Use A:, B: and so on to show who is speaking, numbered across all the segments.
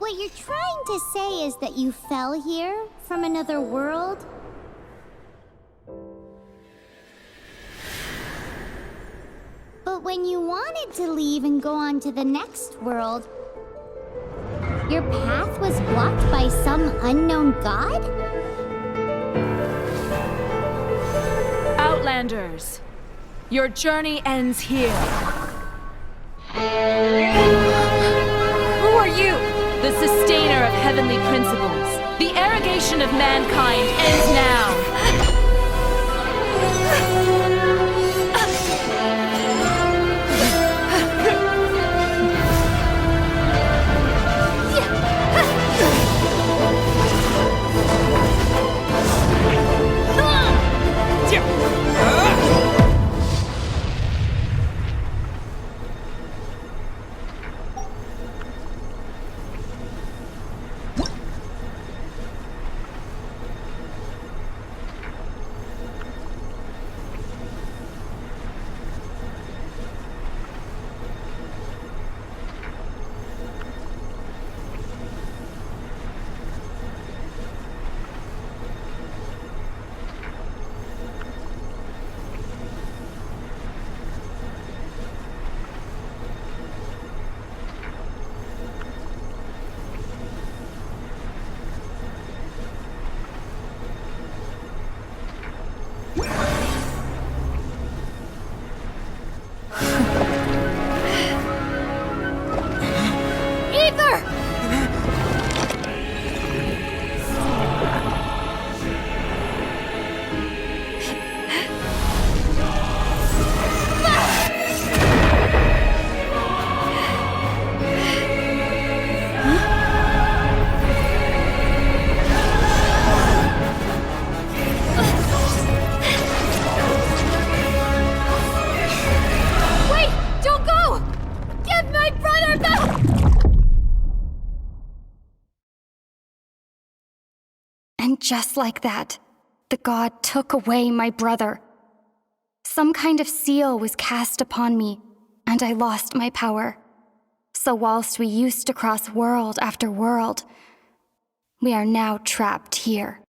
A: what you're trying to say is that you fell here from another world? But when you wanted to leave and go on to the next world, your path was blocked by some unknown god?
B: Outlanders, your journey ends here. Who are you? The sustainer of heavenly principles. The arrogation of mankind ends now.
C: And just like that, the god took away my brother. Some kind of seal was cast upon me, and I lost my power. So whilst we used to cross world after world, we are now trapped here.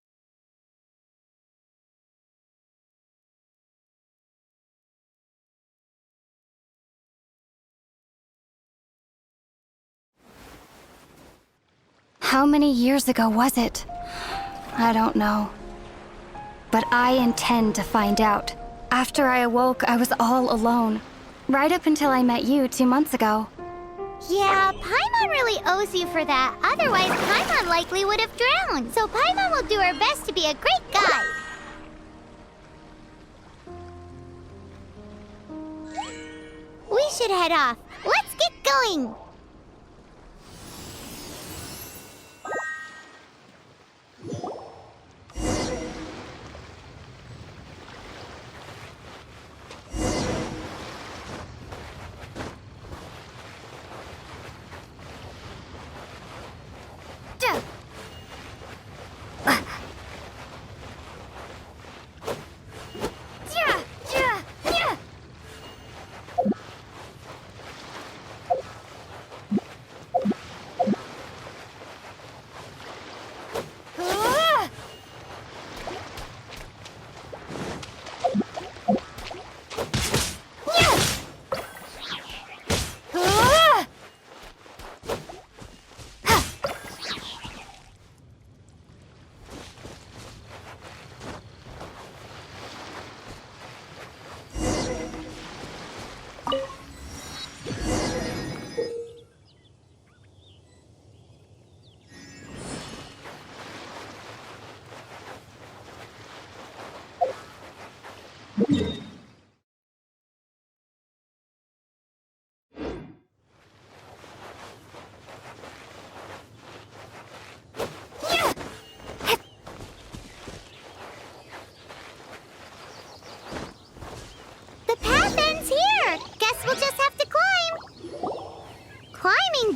C: How many years ago was it? I don't know. But I intend to find out. After I awoke, I was all alone. Right up until I met you 2 months ago.
A: Yeah, Paimon really owes you for that. Otherwise, Paimon likely would have drowned. So Paimon will do her best to be a great guide. We should head off. Let's get going.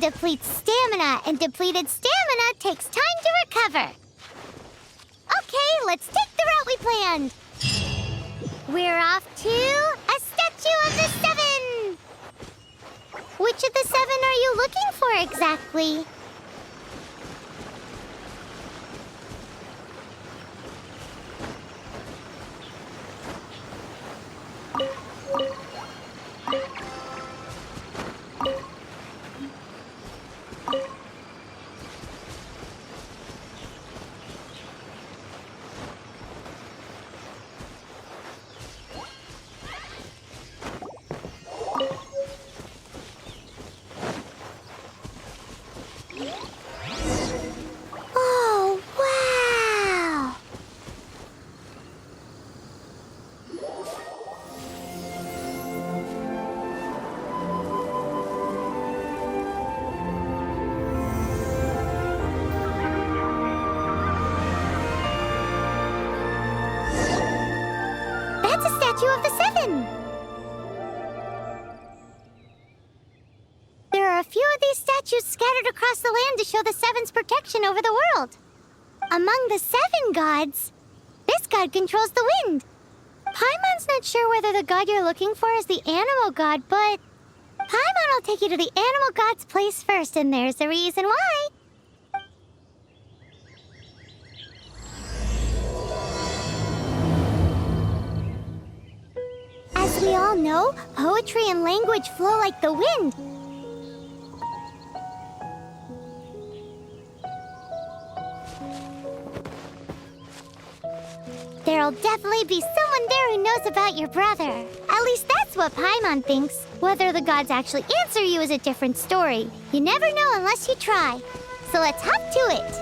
A: Depletes stamina, and depleted stamina takes time to recover. Okay, let's take the route we planned. We're off to a statue of the 7. Which of the 7 are you looking for exactly? scattered across the land to show the Seven's protection over the world. Among the 7 gods, this god controls the wind. Paimon's not sure whether the god you're looking for is the animal god, but Paimon will take you to the animal god's place first, and there's the reason why. As we all know, poetry and language flow like the wind. There'll definitely be someone there who knows about your brother. At least that's what Paimon thinks. Whether the gods actually answer you is a different story. You never know unless you try. So let's hop to it.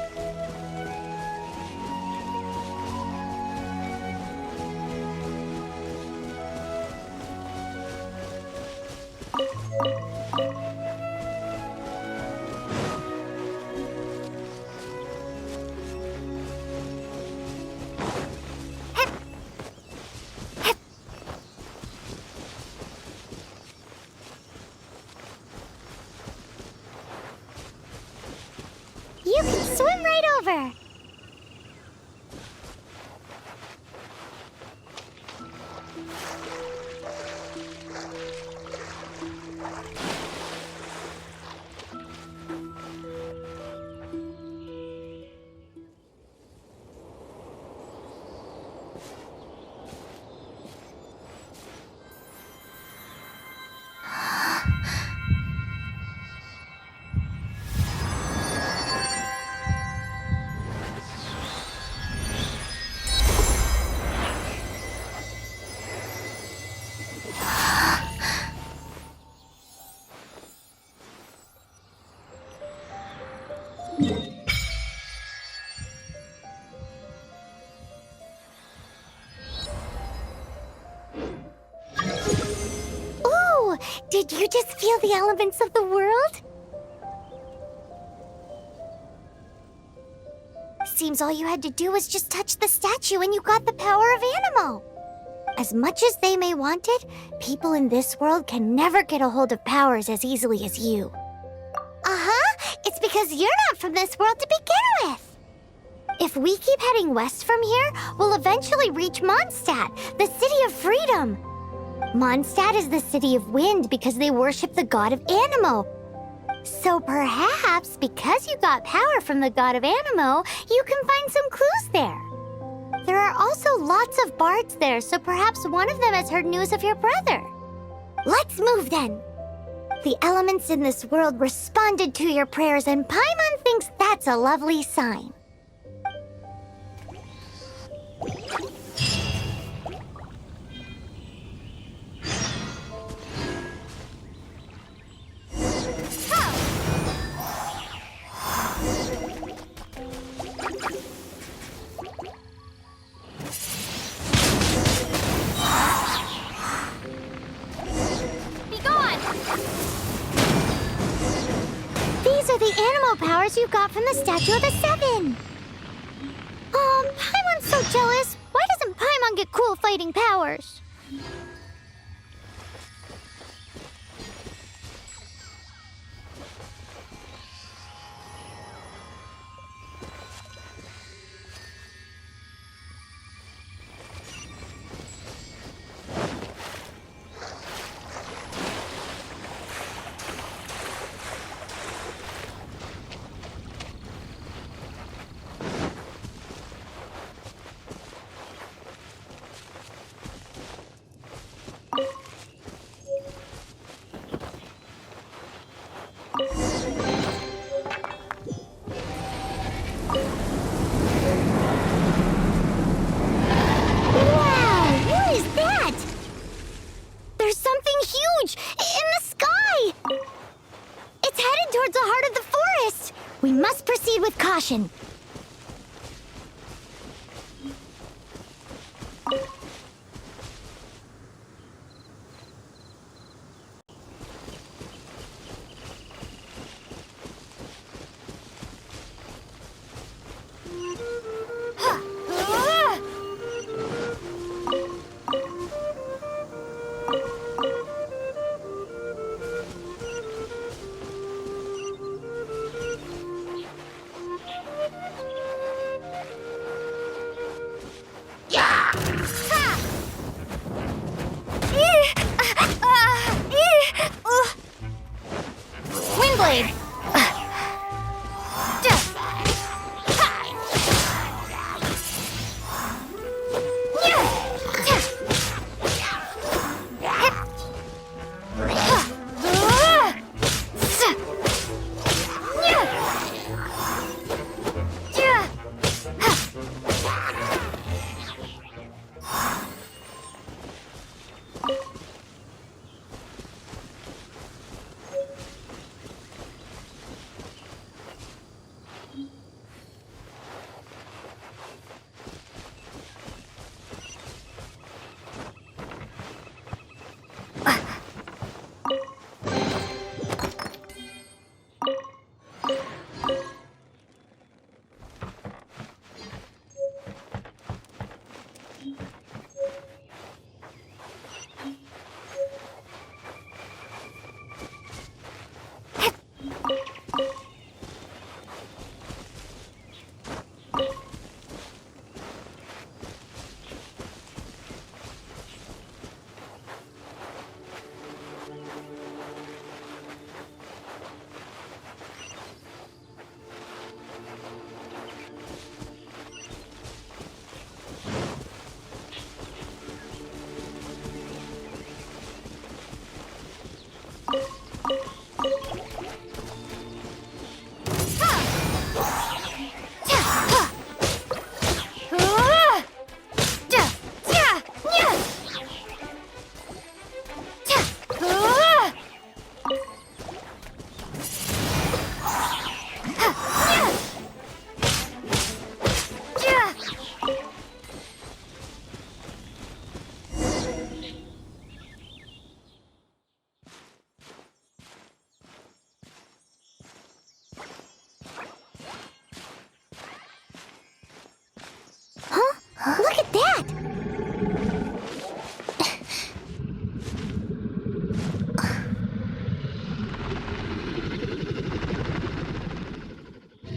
A: You can swim right over. Ooh, did you just feel the elements of the world? Seems all you had to do was just touch the statue and you got the power of Animo. As much as they may want it, people in this world can never get a hold of powers as easily as you. Uh-huh, it's because you're not from this world to begin with. If we keep heading west from here, we'll eventually reach Mondstadt, the city of freedom. Mondstadt is the city of wind because they worship the god of Animo. So perhaps, because you got power from the god of Animo, you can find some clues there. There are also lots of bards there, so perhaps one of them has heard news of your brother. Let's move then. The elements in this world responded to your prayers, and Paimon thinks that's a lovely sign. These are the animal powers you got from the Statue of the Seven. Paimon's so jealous. Why doesn't Paimon get cool fighting powers? We must proceed with caution.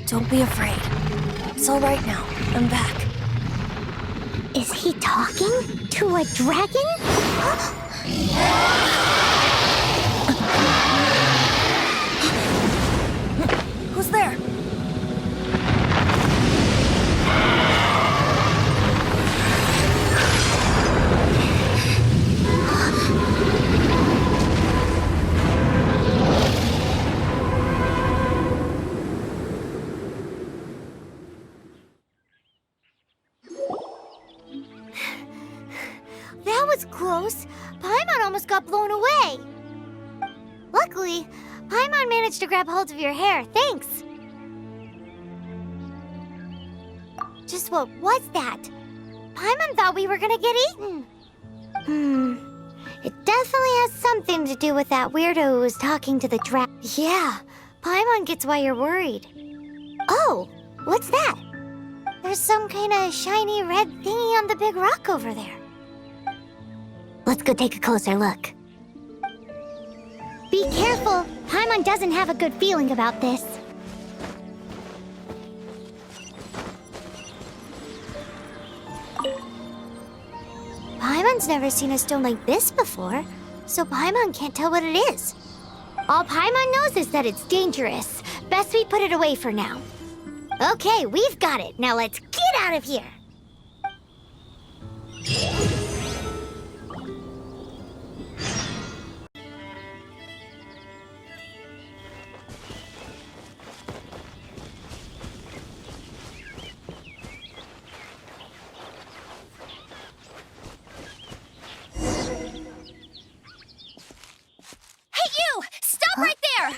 D: Don't be afraid. It's all right now. I'm back.
A: Is he talking to a dragon?
D: Who's there?
A: That was close. Paimon almost got blown away. Luckily, Paimon managed to grab hold of your hair. Thanks. Just what was that? Paimon thought we were gonna get eaten. It definitely has something to do with that weirdo who was talking to the dragon. Yeah, Paimon gets why you're worried. Oh, what's that? There's some kind of shiny red thingy on the big rock over there. Let's go take a closer look. Be careful! Paimon doesn't have a good feeling about this. Paimon's never seen a stone like this before, so Paimon can't tell what it is. All Paimon knows is that it's dangerous. Best we put it away for now. Okay, we've got it. Now let's get out of here!
D: Hey, you! Stop right there!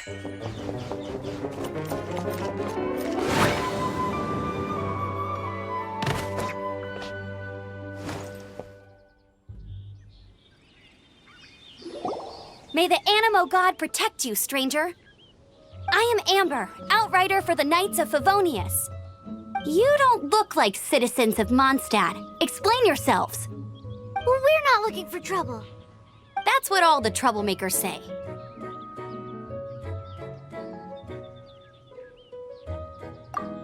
D: May the Animo God protect you, stranger. I am Amber, outrider for the Knights of Favonius. You don't look like citizens of Mondstadt. Explain yourselves.
A: We're not looking for trouble.
D: That's what all the troublemakers say.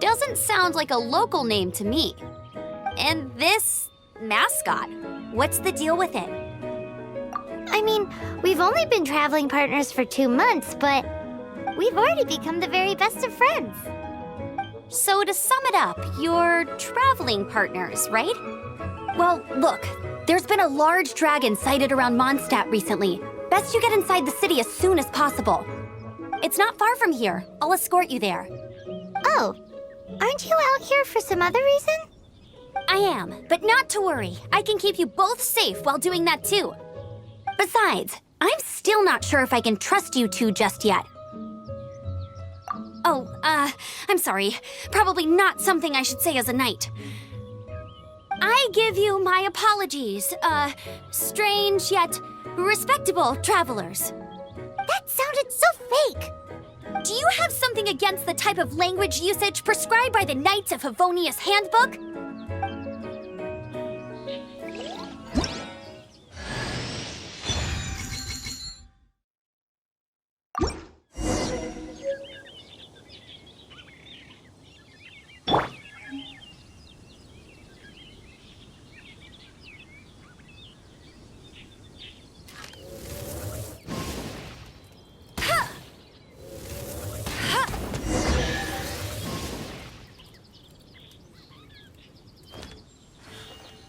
D: Doesn't sound like a local name to me. And this mascot, what's the deal with it?
A: I mean, we've only been traveling partners for 2 months, but we've already become the very best of friends.
D: So to sum it up, you're traveling partners, right? Well, look, there's been a large dragon sighted around Mondstadt recently. Best you get inside the city as soon as possible. It's not far from here. I'll escort you there.
A: Oh, aren't you out here for some other reason?
D: I am, but not to worry. I can keep you both safe while doing that too. Besides, I'm still not sure if I can trust you two just yet. Oh, I'm sorry. Probably not something I should say as a knight. I give you my apologies, strange yet respectable travelers.
A: That sounded so fake.
D: Do you have something against the type of language usage prescribed by the Knights of Favonius Handbook?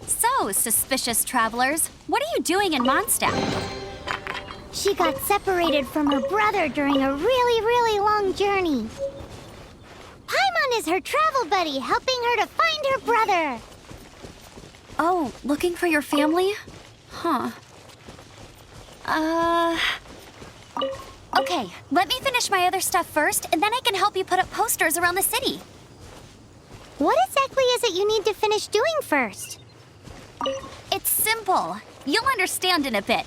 D: So, suspicious travelers, what are you doing in Mondstadt?
A: She got separated from her brother during a really long journey. Paimon is her travel buddy, helping her to find her brother.
D: Oh, looking for your family? Huh. Okay, let me finish my other stuff first, and then I can help you put up posters around the city.
A: What exactly is it you need to finish doing first?
D: It's simple. You'll understand in a bit.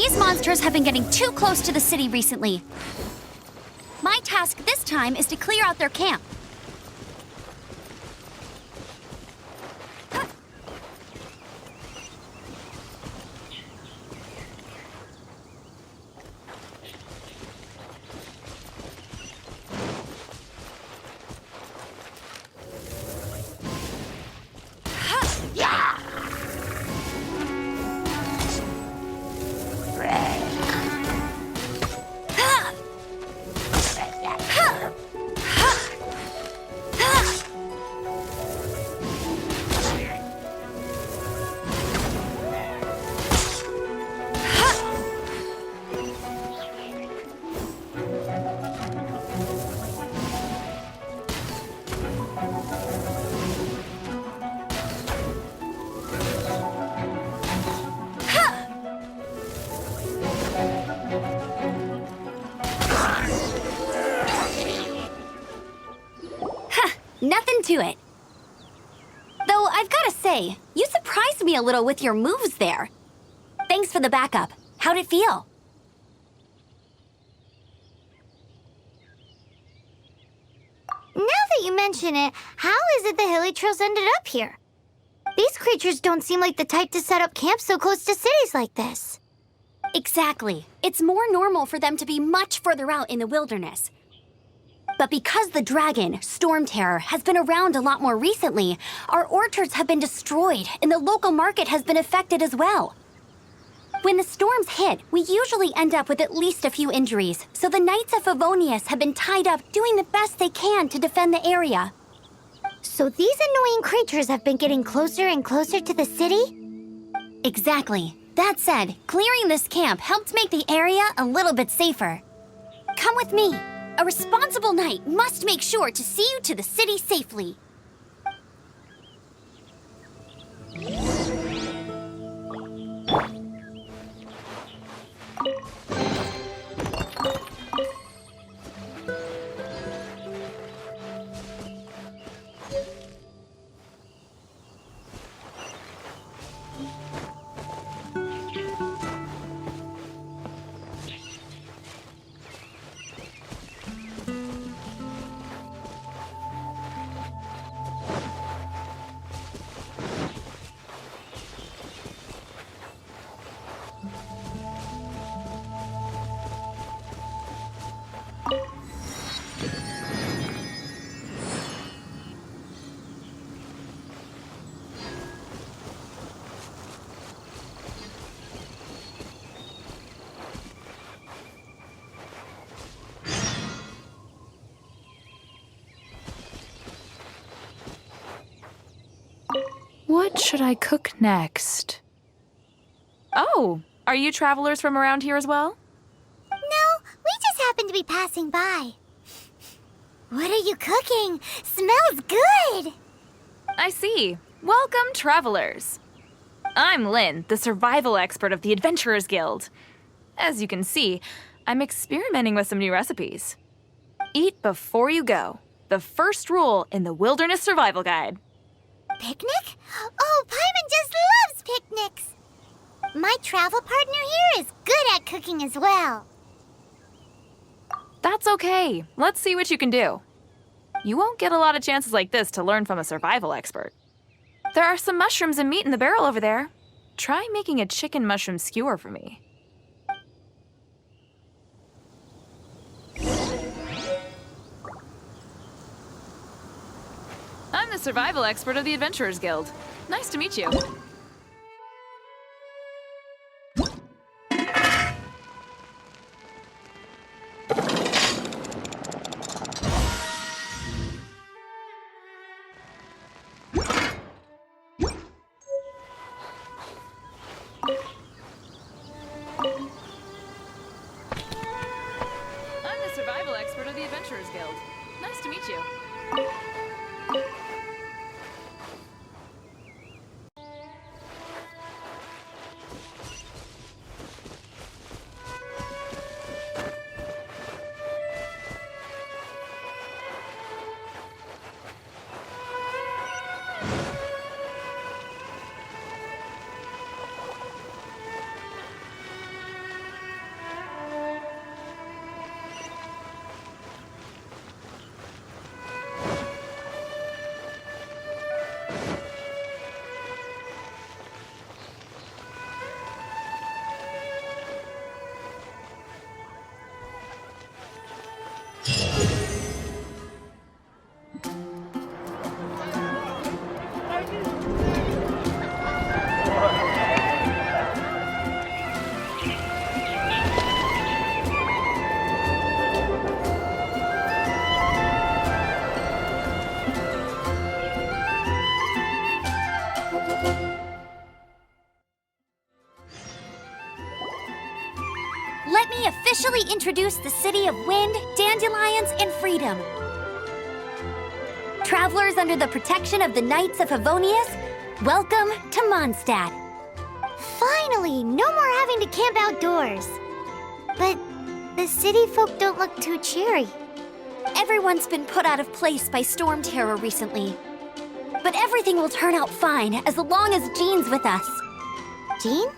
D: These monsters have been getting too close to the city recently. My task this time is to clear out their camp. Nothing to it. Though I've gotta say, you surprised me a little with your moves there. Thanks for the backup. How'd it feel?
A: Now that you mention it, how is it the Hilly Trails ended up here? These creatures don't seem like the type to set up camp so close to cities like this.
D: Exactly. It's more normal for them to be much further out in the wilderness. But because the dragon, Storm Terror, has been around a lot more recently, our orchards have been destroyed and the local market has been affected as well. When the storms hit, we usually end up with at least a few injuries, so the Knights of Favonius have been tied up doing the best they can to defend the area.
A: So these annoying creatures have been getting closer and closer to the city?
D: Exactly. That said, clearing this camp helped make the area a little bit safer. Come with me. A responsible knight must make sure to see you to the city safely.
B: What should I cook next? Oh, are you travelers from around here as well?
A: No, we just happened to be passing by. What are you cooking? Smells good!
B: I see. Welcome, travelers. I'm Lynn, the survival expert of the Adventurers Guild. As you can see, I'm experimenting with some new recipes. Eat before you go. The first rule in the Wilderness Survival Guide.
A: Picnic? Oh, Paimon just loves picnics! My travel partner here is good at cooking as well.
B: That's okay. Let's see what you can do. You won't get a lot of chances like this to learn from a survival expert. There are some mushrooms and meat in the barrel over there. Try making a chicken mushroom skewer for me. I'm the survival expert of the Adventurers Guild. Nice to meet you. I'm the survival expert of the Adventurers Guild. Nice to meet you.
D: let me officially introduce the city of wind, dandelions, and freedom. Travelers under the protection of the Knights of Favonius, welcome to Mondstadt.
A: Finally, no more having to camp outdoors. But the city folk don't look too cheery.
D: Everyone's been put out of place by storm terror recently. But everything will turn out fine as long as Jean's with us.
A: Jean?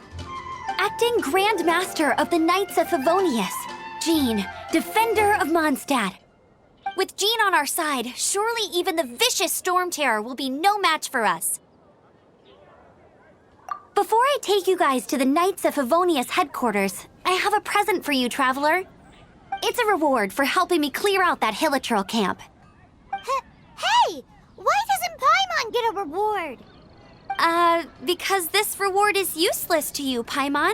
D: Acting Grand Master of the Knights of Favonius, Jean, Defender of Mondstadt. With Jean on our side, surely even the vicious storm terror will be no match for us. Before I take you guys to the Knights of Favonius headquarters, I have a present for you, Traveler. It's a reward for helping me clear out that Hilichurl camp.
A: Hey! Why doesn't Paimon get a reward?
D: Because this reward is useless to you, Paimon.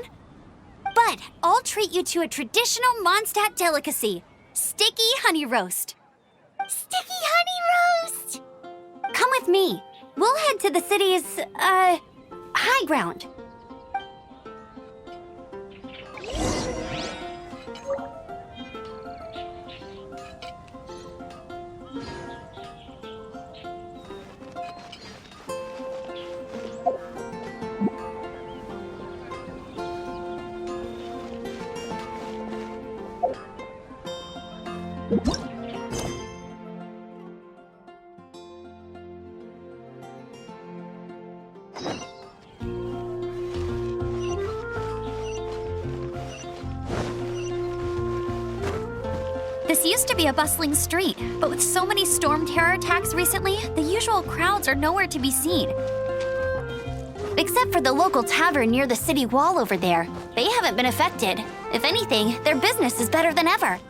D: But I'll treat you to a traditional Mondstadt delicacy, sticky honey roast.
A: Sticky honey roast!
D: Come with me. We'll head to the city's, high ground. This used to be a bustling street, but with so many storm terror attacks recently, the usual crowds are nowhere to be seen. Except for the local tavern near the city wall over there. They haven't been affected. If anything, their business is better than ever.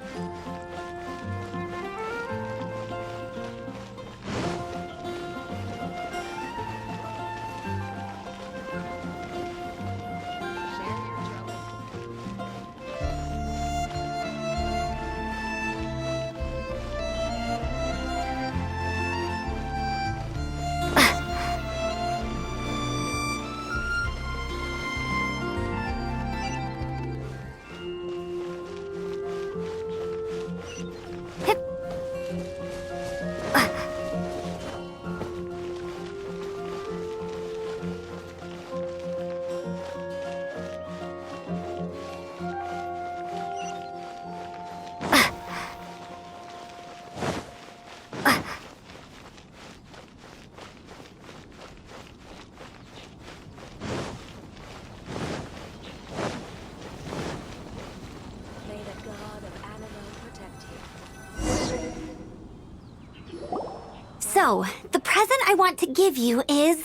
D: So, the present I want to give you is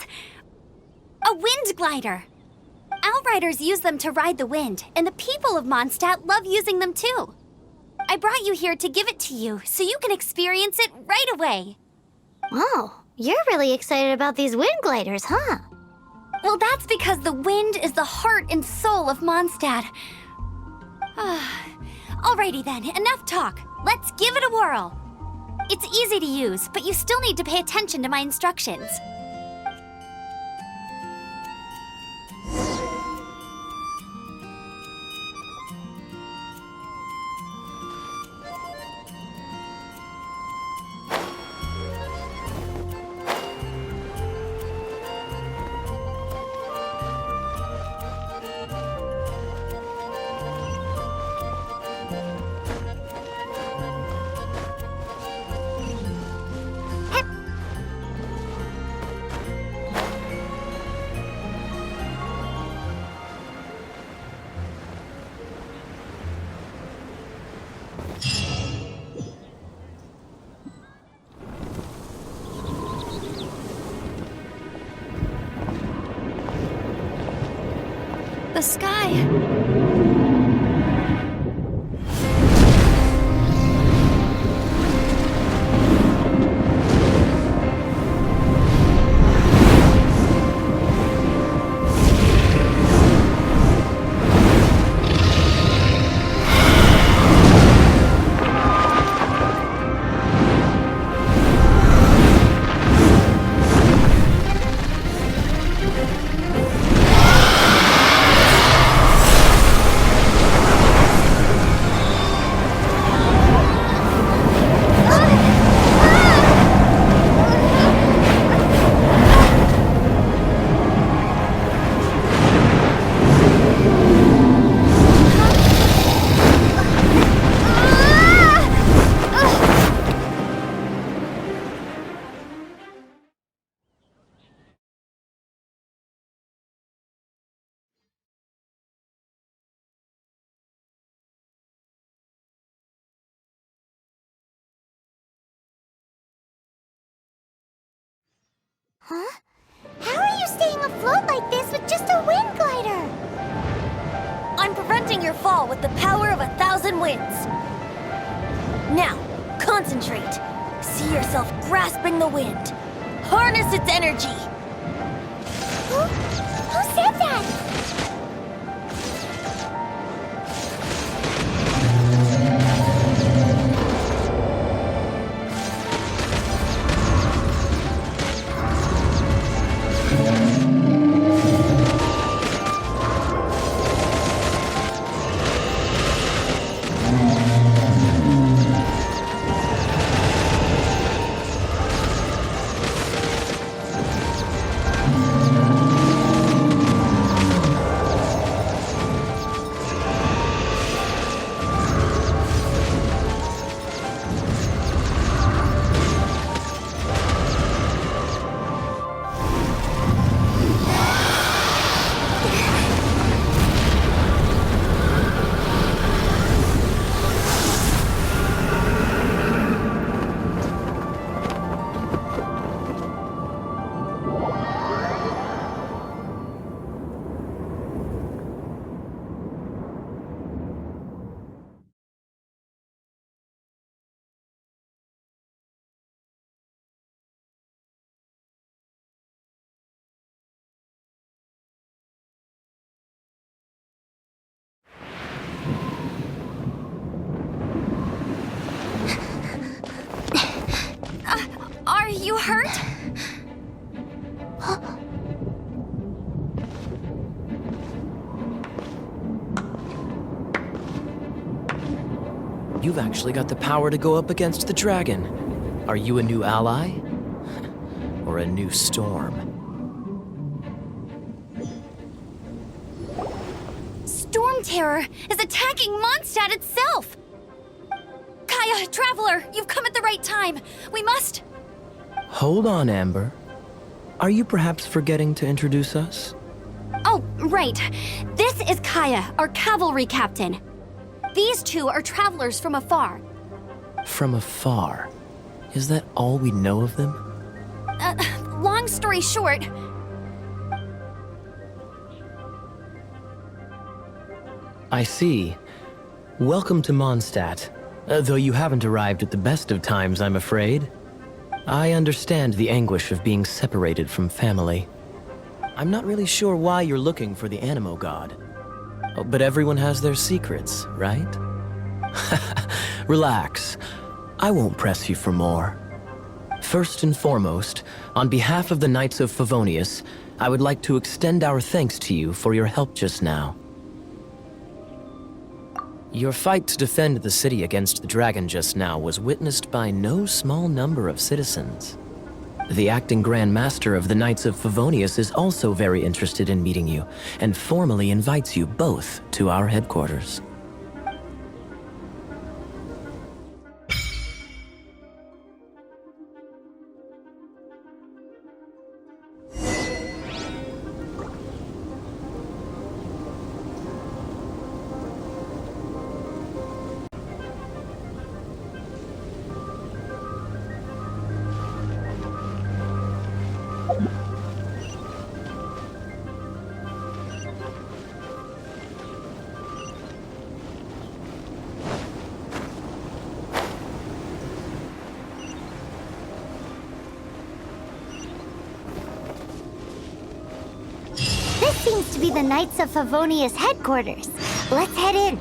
D: a wind glider. Outriders use them to ride the wind, and the people of Mondstadt love using them too. I brought you here to give it to you, so you can experience it right away.
A: Oh, you're really excited about these wind gliders, huh?
D: Well, that's because the wind is the heart and soul of Mondstadt. Alrighty then, enough talk. Let's give it a whirl. It's easy to use, but you still need to pay attention to my instructions. The sky.
A: Huh? How are you staying afloat like this with just a wind glider?
E: I'm preventing your fall with the power of 1,000 winds. Now, concentrate. See yourself grasping the wind. Harness its energy.
A: Who said that?
D: Are you hurt?
F: You've actually got the power to go up against the dragon. Are you a new ally? Or a new storm?
D: Storm Terror is attacking Mondstadt itself! Kaya, Traveler, you've come at the right time. We must...
F: Hold on, Amber. Are you perhaps forgetting to introduce us?
D: Oh, right. This is Kaya, our cavalry captain. These two are travelers from afar.
F: From afar? Is that all we know of them?
D: Long story short...
F: I see. Welcome to Mondstadt. Though you haven't arrived at the best of times, I'm afraid. I understand the anguish of being separated from family. I'm not really sure why you're looking for the Animo God. Oh, but everyone has their secrets, right? Relax. I won't press you for more. First and foremost, on behalf of the Knights of Favonius, I would like to extend our thanks to you for your help just now. Your fight to defend the city against the dragon just now was witnessed by no small number of citizens. The acting Grand Master of the Knights of Favonius is also very interested in meeting you, and formally invites you both to our headquarters.
A: This seems to be the Knights of Favonius headquarters. Let's head in.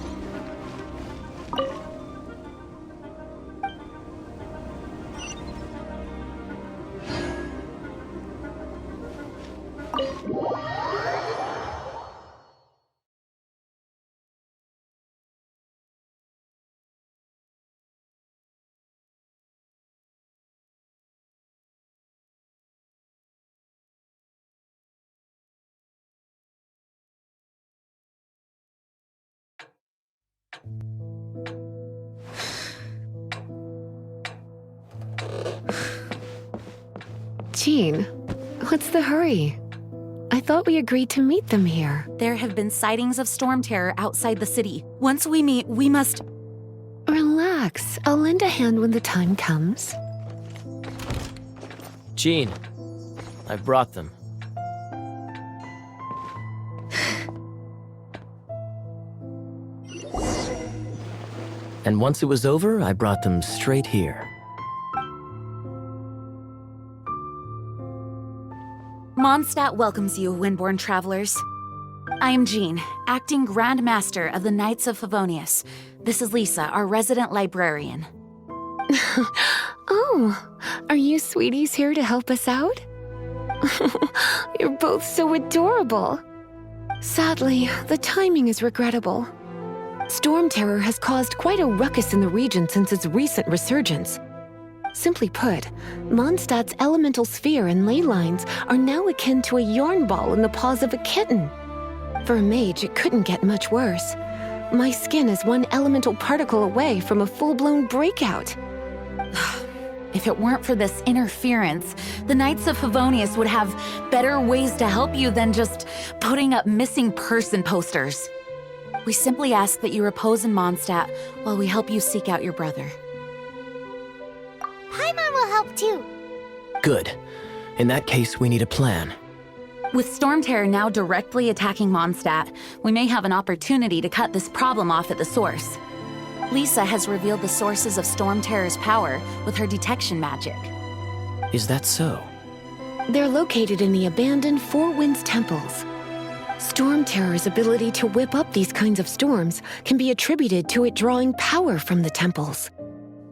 G: Jean, what's the hurry? I thought we agreed to meet them here.
H: There have been sightings of storm terror outside the city. Once we meet, we must...
G: Relax. I'll lend a hand when the time comes.
F: Jean, I've brought them. And once it was over, I brought them straight here.
H: Mondstadt welcomes you, Windborn travelers. I am Jean, acting Grand Master of the Knights of Favonius. This is Lisa, our resident librarian.
G: Oh, are you sweeties here to help us out? You're both so adorable. Sadly, the timing is regrettable. Storm Terror has caused quite a ruckus in the region since its recent resurgence. Simply put, Mondstadt's elemental sphere and ley lines are now akin to a yarn ball in the paws of a kitten. For a mage, it couldn't get much worse. My skin is one elemental particle away from a full-blown breakout.
H: If it weren't for this interference, the Knights of Favonius would have better ways to help you than just putting up missing person posters. We simply ask that you repose in Mondstadt while we help you seek out your brother.
A: Paimon will help too.
F: Good. In that case, we need a plan.
H: With Storm Terror now directly attacking Mondstadt, we may have an opportunity to cut this problem off at the source. Lisa has revealed the sources of Storm Terror's power with her detection magic.
F: Is that so?
G: They're located in the abandoned Four Winds temples. Storm Terror's ability to whip up these kinds of storms can be attributed to it drawing power from the temples.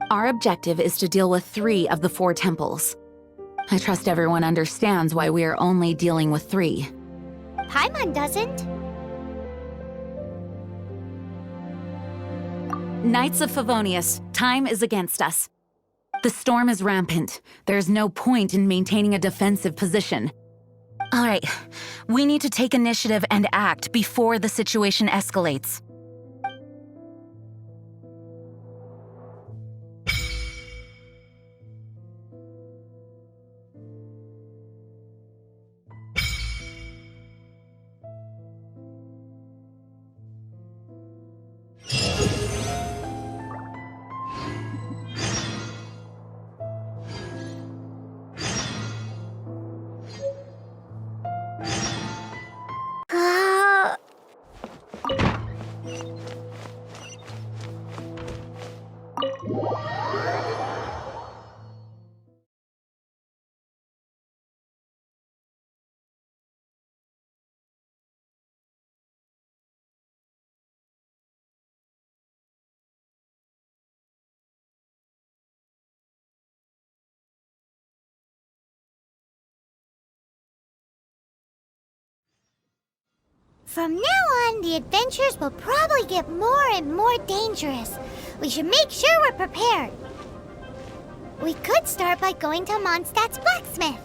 H: Our objective is to deal with 3 of the 4 temples. I trust everyone understands why we are only dealing with 3.
A: Paimon doesn't.
H: Knights of Favonius, time is against us. The storm is rampant. There's no point in maintaining a defensive position. All right, we need to take initiative and act before the situation escalates.
A: From now on, the adventures will probably get more and more dangerous. We should make sure we're prepared. We could start by going to Mondstadt's blacksmith.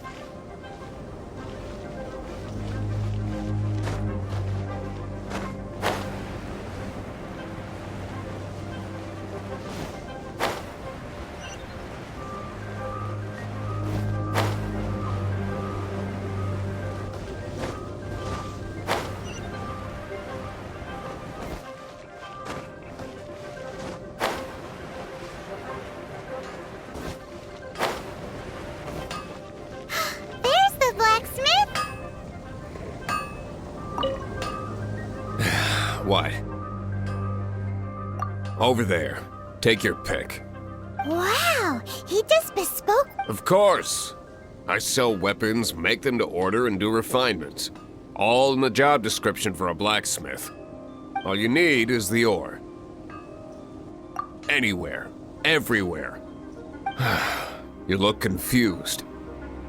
A: There's the blacksmith!
I: What? Over there. Take your pick.
A: Wow, he does bespoke.
I: Of course. I sell weapons, make them to order, and do refinements. All in the job description for a blacksmith. All you need is the ore. Anywhere. Everywhere. You look confused.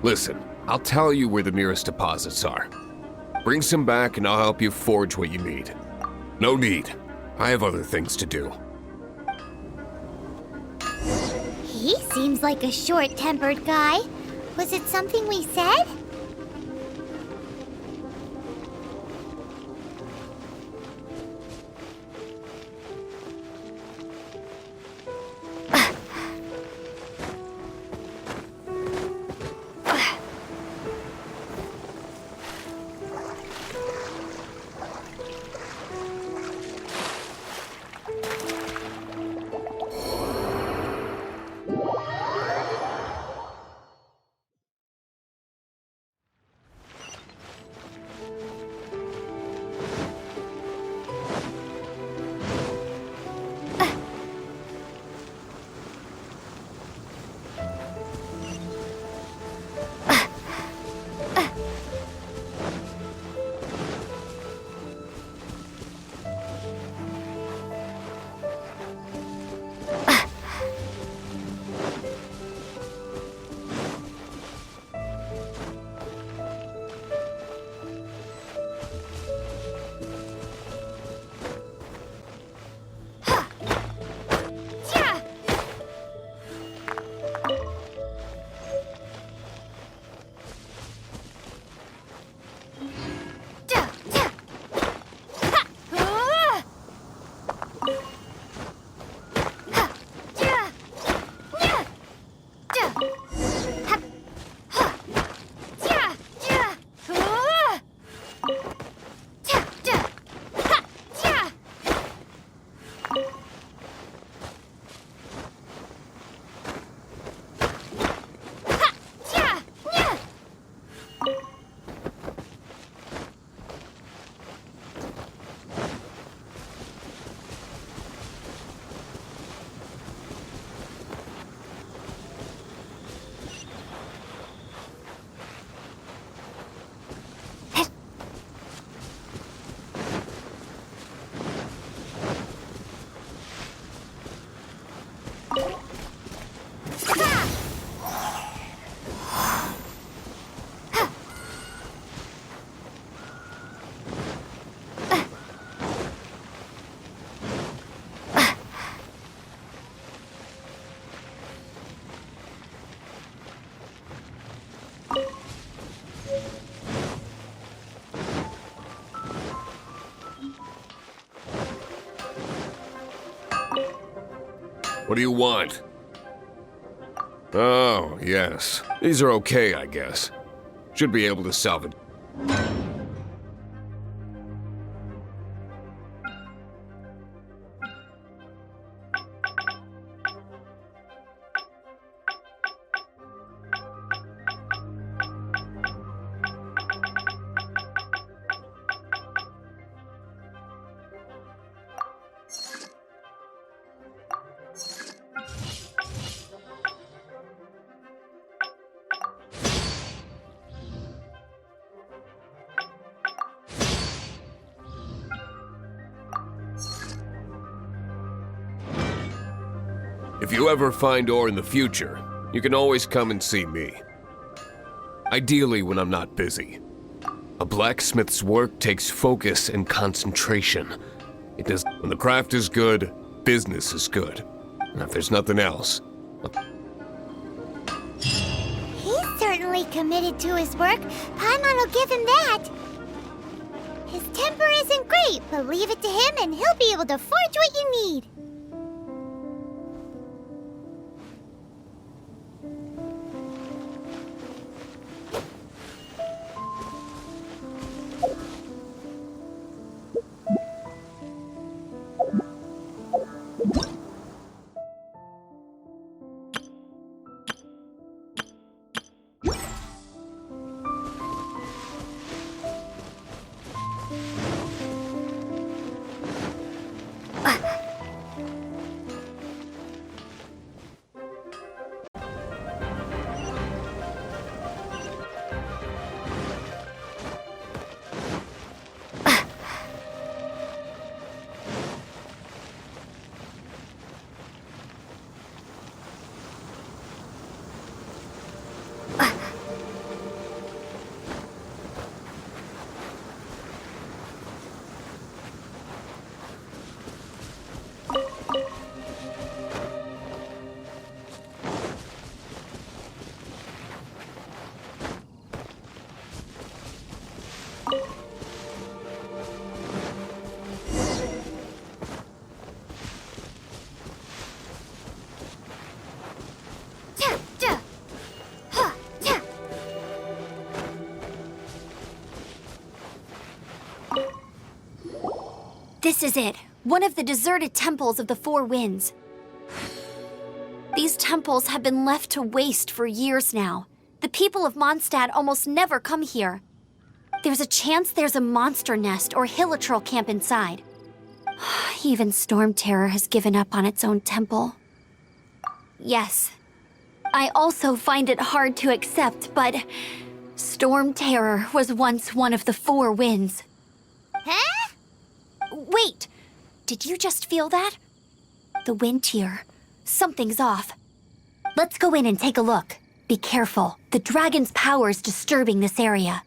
I: Listen, I'll tell you where the nearest deposits are. Bring some back and I'll help you forge what you need. No need. I have other things to do.
A: He seems like a short-tempered guy. Was it something we said?
I: What do you want? Oh, yes. These are okay, I guess. Should be able to salvage. If you ever find ore in the future, you can always come and see me. Ideally when I'm not busy. A blacksmith's work takes focus and concentration. It does. When the craft is good, business is good. And if there's nothing else,
A: He's certainly committed to his work. Paimon will give him that. His temper isn't great, but leave it to him and he'll be able to forge what you need.
D: This is it. One of the deserted temples of the Four Winds. These temples have been left to waste for years now. The people of Mondstadt almost never come here. There's a chance there's a monster nest or hilitrol camp inside. Even Storm Terror has given up on its own temple. Yes, I also find it hard to accept, but Storm Terror was once one of the Four Winds.
A: Huh?
D: Wait! Did you just feel that? The wind here. Something's off. Let's go in and take a look. Be careful. The dragon's power is disturbing this area.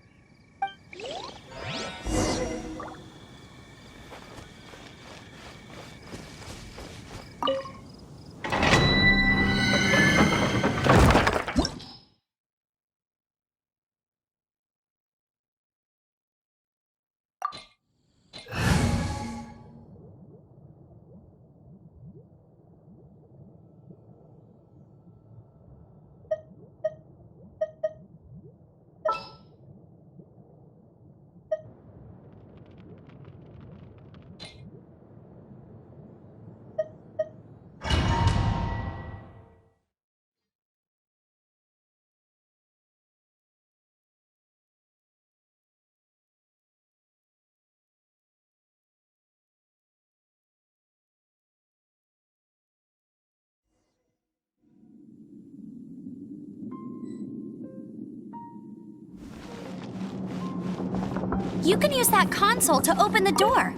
D: You can use that console to open the door.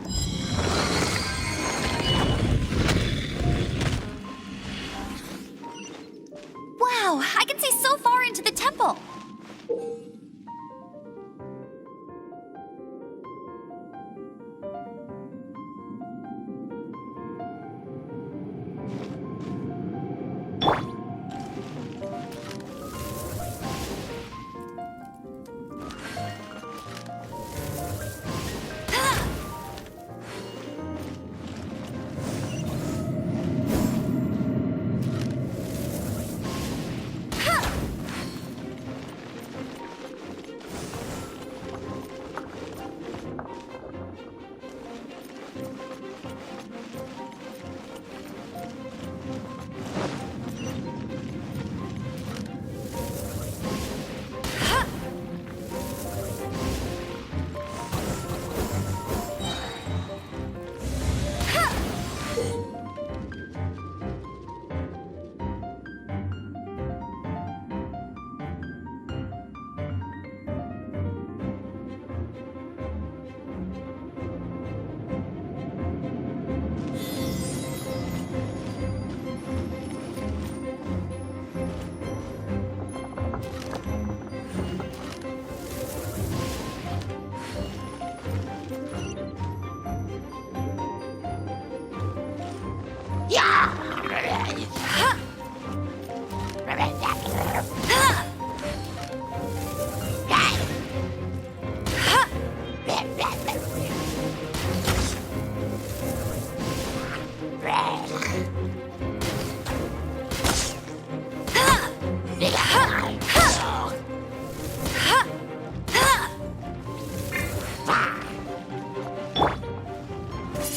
D: Wow, I can see so far into the temple.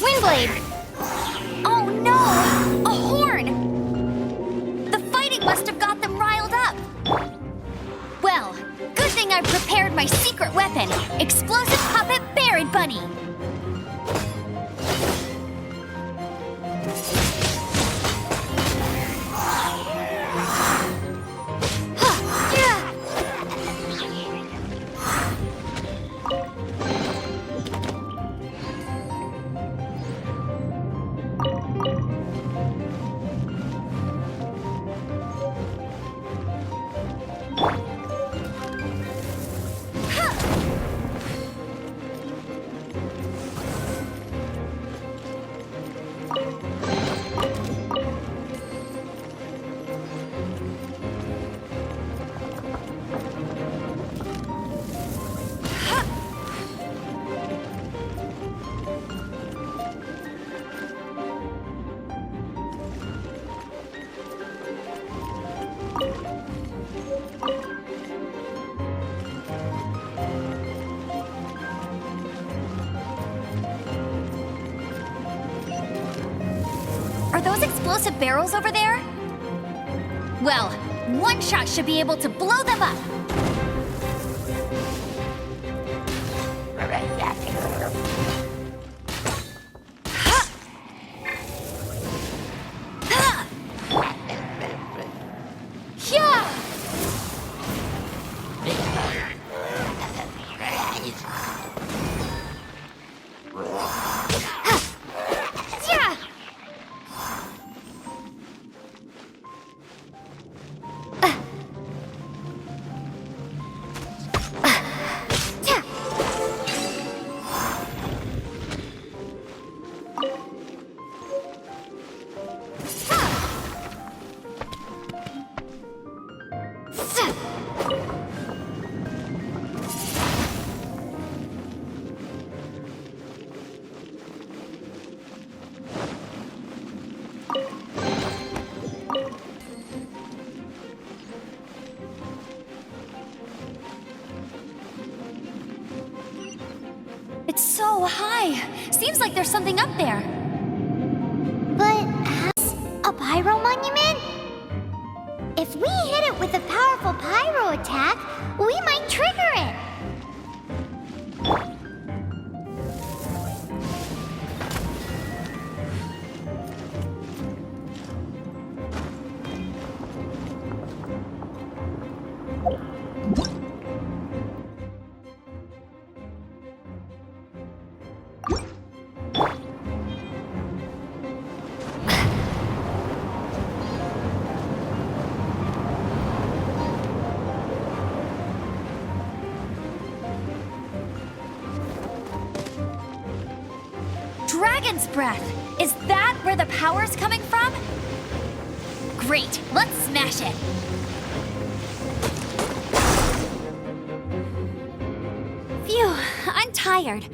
D: Windblade! Oh no! A horn! The fighting must have got them riled up. Well, good thing I prepared my secret weapon, Explosive Puppet Buried Bunny. Are those explosive barrels over there? Well, one shot should be able to blow them up. It's so high. Seems like there's something up there.
A: But a pyro monument? If we hit it with a powerful pyro attack, we might trigger it.
D: Dragon's breath! Is that where the power's coming from? Great, let's smash it! Phew, I'm tired.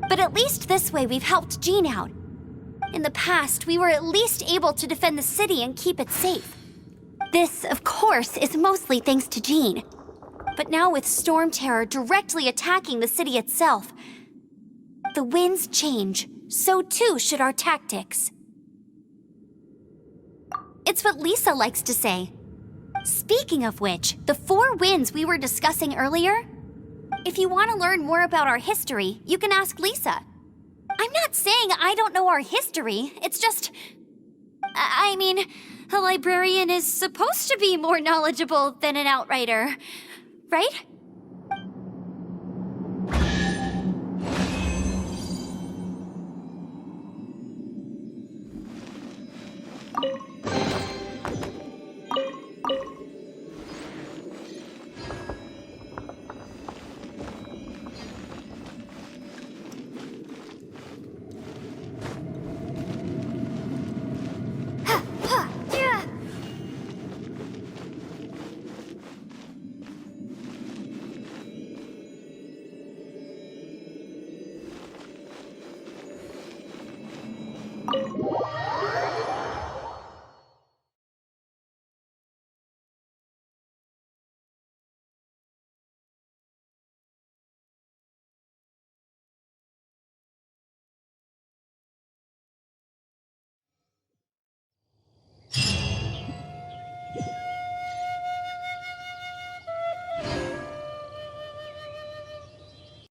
D: But at least this way we've helped Jean out. In the past, we were at least able to defend the city and keep it safe. This, of course, is mostly thanks to Jean. But now with Storm Terror directly attacking the city itself, the winds change, so too should our tactics. It's what Lisa likes to say. Speaking of which, the 4 winds we were discussing earlier, if you want to learn more about our history, you can ask Lisa. I'm not saying I don't know our history, it's just... I mean, a librarian is supposed to be more knowledgeable than an outrider, right?